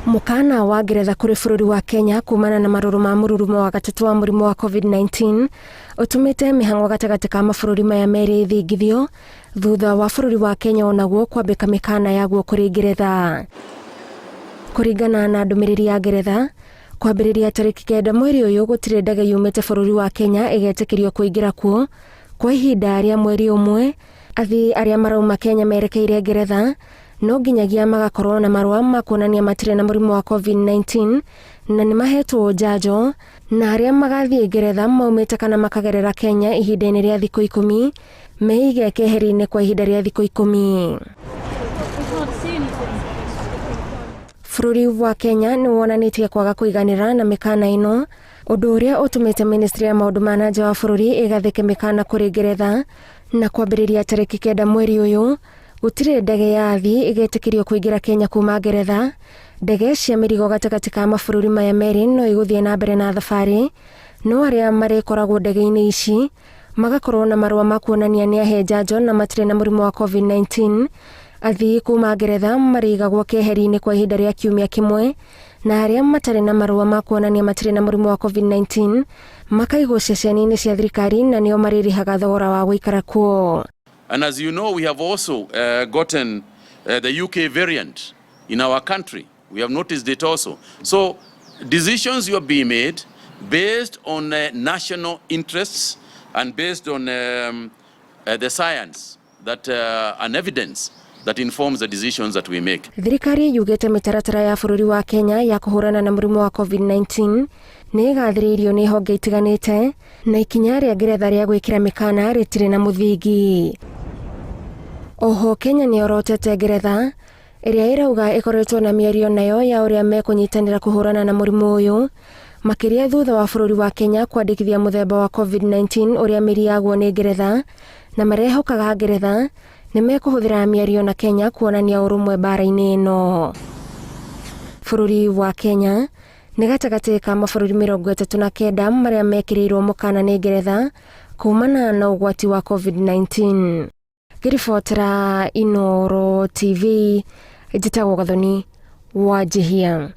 Mukana wa Ngeretha kuri bũrũri wa Kenya kumana na marũrũ ma mũrurumo wa gatatũ wa mũrimũ wa COVID19 utumite mĩhang'o gatagatĩ ka mabũrũri maya merĩ thingithio thutha wa bũrũri wa Kenya onaguo kwambĩka mĩkana yaguo kũrĩ Ngeretha. Kũringana na ndũmĩrĩri ya Ngeretha, kwambĩrĩria tarĩki 9 mweri ũyũ gũtirĩ ndege yumĩte bũrũri wa Kenya ĩgetĩkĩrio kũingĩra kuo kwa ihinda rĩa mweri ũmwe. Athii arĩa marauma Kenya merekeire Ngeretha no nginyagia magakorwo na marũa ma kuonania matirĩ na mũrimũ wa COVID19 na nĩ mahetwo njanjo, na arĩa magathiĩ Ngeretha maumĩte kana makagerera Kenya ihinda-inĩ rĩa thikũ 10 meige keheri-inĩ kwa ihinda rĩa thikũ 10. Bũrũri wa Kenya nĩ wonanĩtie kwaga kũiganĩra na mĩkana ĩno, ũndũ ũrĩa ũtũmĩte ministry ya maũndũ ma nanja wa bũrũri ĩgathĩke mĩkana kũrĩ Ngeretha, na kwambĩrĩria tarĩki 9 mweri ũyũ gũtirĩ ndege ya athii ĩgetĩkĩrio kũingĩra Kenya kuma Ngeretha. Ndege cia mĩrigo gatagatĩ ka mabũrũri maya merĩ no igũthiĩ na mbere na thabarĩ, no arĩa marĩkoragwo ndege-inĩ ici magakorwo na marũa ma kuonania nĩ ahe njanjo na matirĩ na mũrimũ wa COVID19. Athii kuma Ngeretha marĩigagwo keheri-inĩ kwa ihinda rĩa kiumia kĩmwe, na arĩa matarĩ na marũa ma kuonania matirĩ na mũrimũ wa COVID19 makaigwo ceceni-inĩ cia thirikari na nĩo marĩrĩhaga thogora wa gũikara kuo. And as you know, we have also gotten the UK variant in our country. We have noticed it also. So decisions will be made based on national interests and based on the science that and evidence that informs the decisions that we make. Thirikari yugĩte mĩtaratara ya bũrũri wa Kenya ya kũhũrana na mũrimũ wa COVID-19 nĩ ĩgathĩrĩirio nĩ honge itiganĩte, na ikinya rĩa Ngeretha rĩa gwĩkĩra mĩkana rĩtirĩ na mũthingi. Oho Kenya nĩ orotete Ngeretha ĩrĩa ĩrauga ĩkoretwo na mĩario nayo ya ũrĩa mekũnyitanĩra kũhũrana na mũrimũ ũyũ, makĩria thutha wa bũrũri wa Kenya kwandĩkithia mũthemba wa COVID-19 ũrĩa mĩri yaguo nĩ Ngeretha, na marehokaga Ngeretha nĩ mekũhũthĩra mĩario na Kenya kuonania ũrũmwe bara-inĩ ĩno. Bũrũri wa Kenya nĩ gatagatĩ ka mabũrũri 39 marĩa mekĩrĩirwo mũkana nĩ Ngeretha kumana na ũgwati wa COVID-19. Ngĩribotera Inooro TV, njĩtagwo Gathoni wa Jihia.